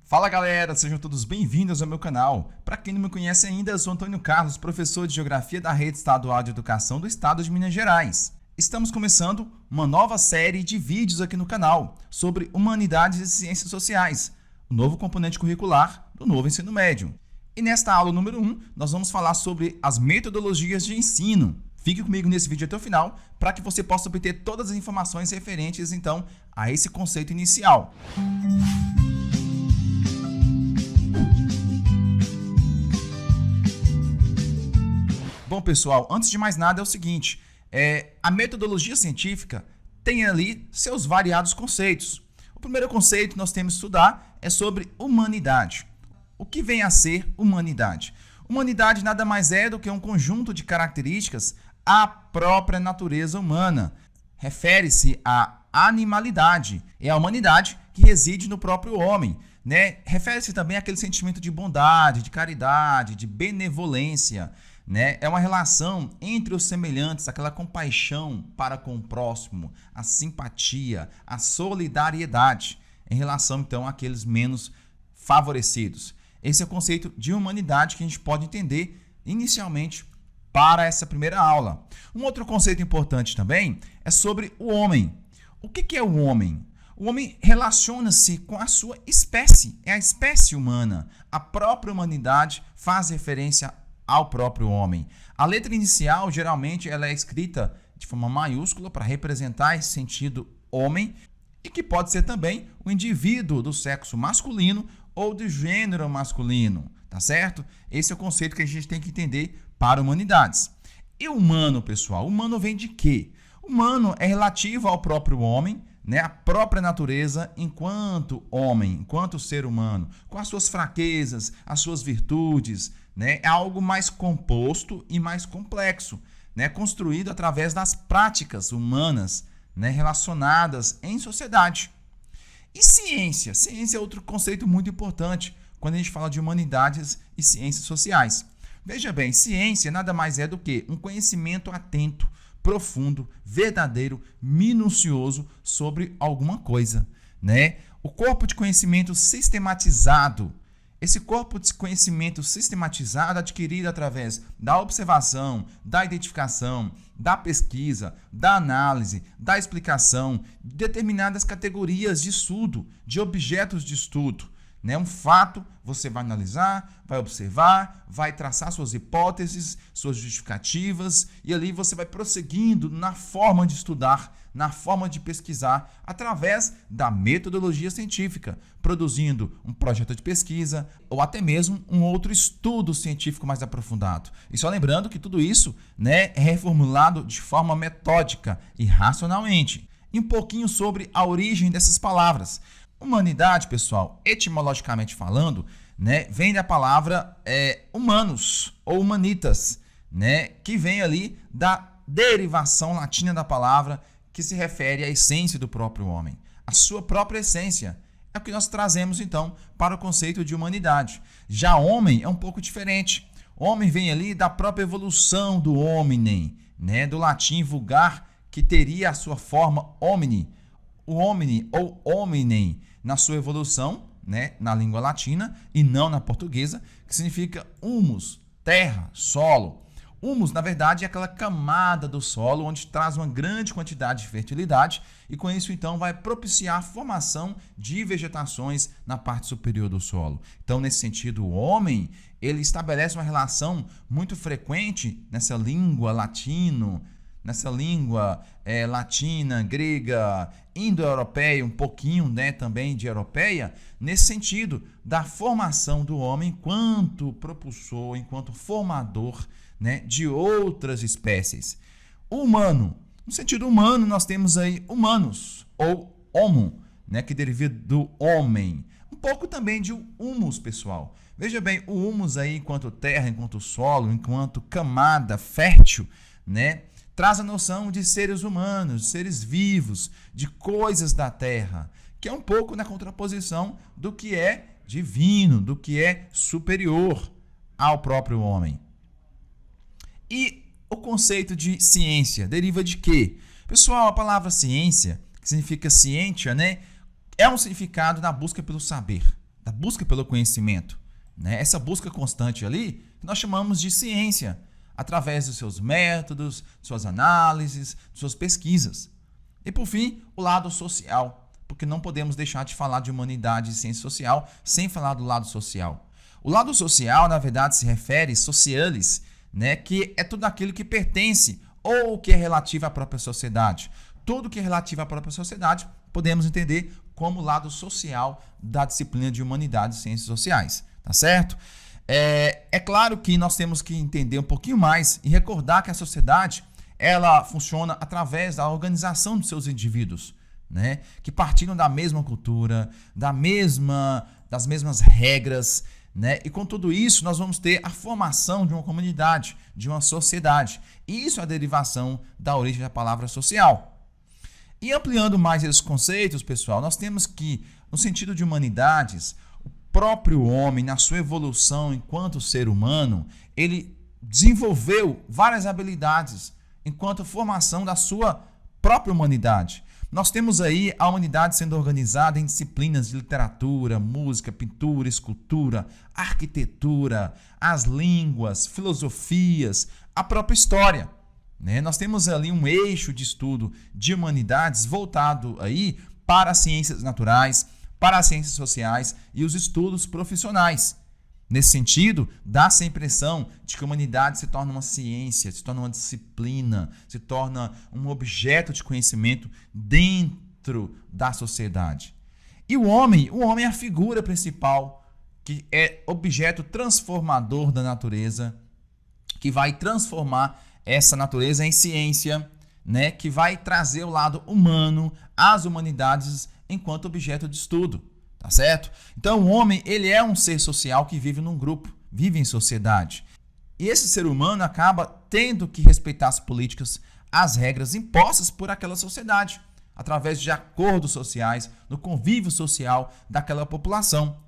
Fala galera, sejam todos bem-vindos ao meu canal. Para quem não me conhece ainda, eu sou Antônio Carlos, professor de Geografia da Rede Estadual de Educação do Estado de Minas Gerais. Estamos começando uma nova série de vídeos aqui no canal sobre Humanidades e Ciências Sociais, o novo componente curricular do novo ensino médio. E nesta aula número 1, nós vamos falar sobre as metodologias de ensino. Fique comigo nesse vídeo até o final para que você possa obter todas as informações referentes, então, a esse conceito inicial. Bom, pessoal, antes de mais nada é o seguinte, a metodologia científica tem ali seus variados conceitos. O primeiro conceito que nós temos que estudar é sobre humanidade. O que vem a ser humanidade? Humanidade nada mais é do que um conjunto de características à própria natureza humana. Refere-se à animalidade, é a humanidade que reside no próprio homem, né? Refere-se também àquele sentimento de bondade, de caridade, de benevolência, né? É uma relação entre os semelhantes, aquela compaixão para com o próximo, a simpatia, a solidariedade em relação, então, àqueles menos favorecidos. Esse é o conceito de humanidade que a gente pode entender inicialmente para essa primeira aula. Um outro conceito importante também é sobre o homem. O que é o homem? O homem relaciona-se com a sua espécie, é a espécie humana. A própria humanidade faz referência ao próprio homem. A letra inicial, geralmente, ela é escrita de forma maiúscula para representar esse sentido homem e que pode ser também o indivíduo do sexo masculino ou do gênero masculino, tá certo? Esse é o conceito que a gente tem que entender para humanidades. E o humano, pessoal? O humano vem de quê? O humano é relativo ao próprio homem, né? A própria natureza enquanto homem, enquanto ser humano, com as suas fraquezas, as suas virtudes, né? É algo mais composto e mais complexo, né? Construído através das práticas humanas, né? Relacionadas em sociedade. E ciência? Ciência é outro conceito muito importante quando a gente fala de humanidades e ciências sociais. Veja bem, ciência nada mais é do que um conhecimento atento, profundo, verdadeiro, minucioso sobre alguma coisa, né? O corpo de conhecimento sistematizado. Esse corpo de conhecimento sistematizado adquirido através da observação, da identificação, da pesquisa, da análise, da explicação de determinadas categorias de estudo, de objetos de estudo. Né? Um fato, você vai analisar, vai observar, vai traçar suas hipóteses, suas justificativas e ali você vai prosseguindo na forma de estudar, na forma de pesquisar, através da metodologia científica, produzindo um projeto de pesquisa ou até mesmo um outro estudo científico mais aprofundado. E só lembrando que tudo isso, né, é reformulado de forma metódica e racionalmente. E um pouquinho sobre a origem dessas palavras. Humanidade, pessoal, etimologicamente falando, né, vem da palavra humanos ou humanitas, né, que vem ali da derivação latina da palavra que se refere à essência do próprio homem. A sua própria essência é o que nós trazemos, então, para o conceito de humanidade. Já homem é um pouco diferente. Homem vem ali da própria evolução do hominem, né, do latim vulgar, que teria a sua forma homini. O homini ou hominem, na sua evolução, né, na língua latina e não na portuguesa, que significa humus, terra, solo. Humus, na verdade, é aquela camada do solo onde traz uma grande quantidade de fertilidade e com isso, então, vai propiciar a formação de vegetações na parte superior do solo. Então, nesse sentido, o homem, ele estabelece uma relação muito frequente nessa língua latino, nessa língua latina, grega, indo-europeia, um pouquinho, né, também de europeia, nesse sentido da formação do homem enquanto propulsor, enquanto formador, né, de outras espécies. O humano, no sentido humano, nós temos aí humanos, ou homo, né, que deriva do homem. Um pouco também de humus, pessoal. Veja bem, o humus aí, enquanto terra, enquanto solo, enquanto camada fértil, né, traz a noção de seres humanos, de seres vivos, de coisas da terra, que é um pouco na contraposição do que é divino, do que é superior ao próprio homem. E o conceito de ciência deriva de quê? Pessoal, a palavra ciência, que significa ciência, né, é um significado da busca pelo saber, da busca pelo conhecimento, né? Essa busca constante ali, que nós chamamos de ciência, através dos seus métodos, suas análises, suas pesquisas. E por fim, o lado social, porque não podemos deixar de falar de humanidade e ciência social sem falar do lado social. O lado social, na verdade, se refere socialis, né, que é tudo aquilo que pertence ou que é relativo à própria sociedade. Tudo que é relativo à própria sociedade podemos entender como lado social da disciplina de humanidades e ciências sociais, tá certo? É claro que nós temos que entender um pouquinho mais e recordar que a sociedade ela funciona através da organização dos seus indivíduos, né? Que partilham da mesma cultura, das mesmas regras, né? E com tudo isso nós vamos ter a formação de uma comunidade, de uma sociedade. E isso é a derivação da origem da palavra social. E ampliando mais esses conceitos, pessoal, nós temos que, no sentido de humanidades, o próprio homem, na sua evolução enquanto ser humano, ele desenvolveu várias habilidades enquanto formação da sua própria humanidade. Nós temos aí a humanidade sendo organizada em disciplinas de literatura, música, pintura, escultura, arquitetura, as línguas, filosofias, a própria história, né? Nós temos ali um eixo de estudo de humanidades voltado aí para as ciências naturais, para as ciências sociais e os estudos profissionais. Nesse sentido, dá-se a impressão de que a humanidade se torna uma ciência, se torna uma disciplina, se torna um objeto de conhecimento dentro da sociedade. E o homem é a figura principal, que é objeto transformador da natureza, que vai transformar essa natureza em ciência, né? Que vai trazer o lado humano às humanidades enquanto objeto de estudo. Tá certo? Então o homem, ele é um ser social que vive num grupo, vive em sociedade. E esse ser humano acaba tendo que respeitar as políticas, as regras impostas por aquela sociedade, através de acordos sociais, do convívio social daquela população.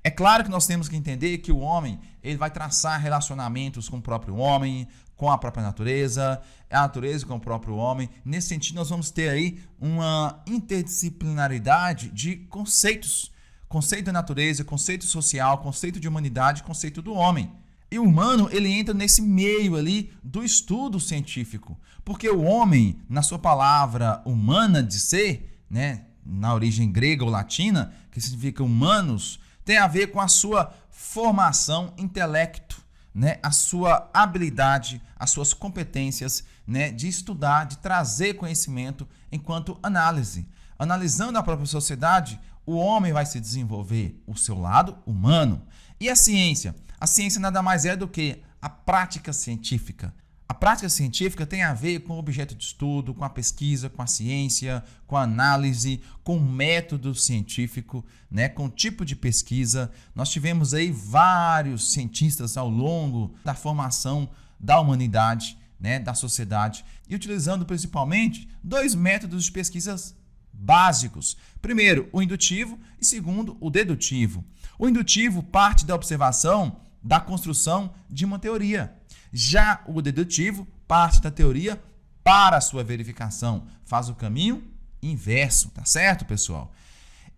É claro que nós temos que entender que o homem, ele vai traçar relacionamentos com o próprio homem, com a própria natureza, a natureza com o próprio homem. Nesse sentido, nós vamos ter aí uma interdisciplinaridade de conceitos. Conceito da natureza, conceito social, conceito de humanidade, conceito do homem. E o humano, ele entra nesse meio ali do estudo científico. Porque o homem, na sua palavra humana de ser, né, na origem grega ou latina, que significa humanos, tem a ver com a sua formação intelecto, né, a sua habilidade, as suas competências, né, de estudar, de trazer conhecimento enquanto análise. Analisando a própria sociedade, o homem vai se desenvolver o seu lado humano. E a ciência? A ciência nada mais é do que a prática científica. A prática científica tem a ver com o objeto de estudo, com a pesquisa, com a ciência, com a análise, com o método científico, né, com o tipo de pesquisa. Nós tivemos aí vários cientistas ao longo da formação da humanidade, né, da sociedade, e utilizando principalmente dois métodos de pesquisas básicos. Primeiro, o indutivo e segundo, o dedutivo. O indutivo parte da observação, da construção de uma teoria. Já o dedutivo parte da teoria para a sua verificação. Faz o caminho inverso, tá certo, pessoal?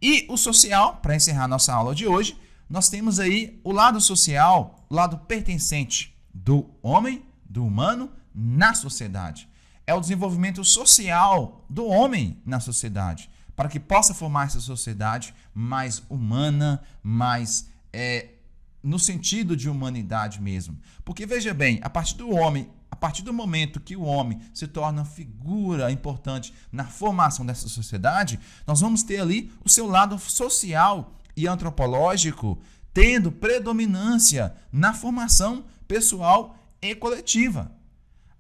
E o social, para encerrar nossa aula de hoje, nós temos aí o lado social, o lado pertencente do homem, do humano, na sociedade. É o desenvolvimento social do homem na sociedade, para que possa formar essa sociedade mais humana, mais no sentido de humanidade mesmo. Porque, veja bem, a partir do momento que o homem se torna figura importante na formação dessa sociedade, nós vamos ter ali o seu lado social e antropológico tendo predominância na formação pessoal e coletiva.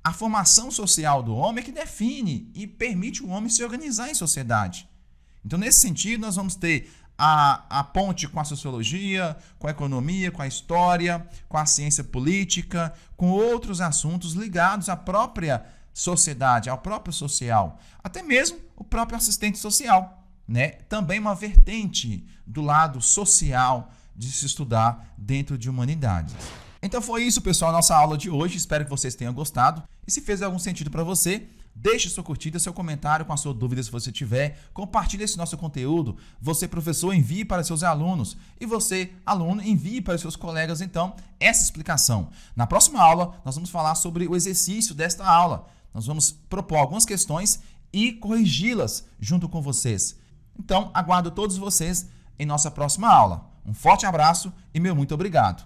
A formação social do homem é que define e permite o homem se organizar em sociedade. Então, nesse sentido, nós vamos ter a ponte com a sociologia, com a economia, com a história, com a ciência política, com outros assuntos ligados à própria sociedade, ao próprio social, até mesmo o próprio assistente social, né? Também uma vertente do lado social de se estudar dentro de humanidades. Então foi isso, pessoal, a nossa aula de hoje. Espero que vocês tenham gostado. E se fez algum sentido para você, Deixe sua curtida, seu comentário com a sua dúvida se você tiver. Compartilhe esse nosso conteúdo. Você, professor, envie para seus alunos. E você, aluno, envie para seus colegas, então, essa explicação. Na próxima aula, nós vamos falar sobre o exercício desta aula. Nós vamos propor algumas questões e corrigi-las junto com vocês. Então, aguardo todos vocês em nossa próxima aula. Um forte abraço e meu muito obrigado.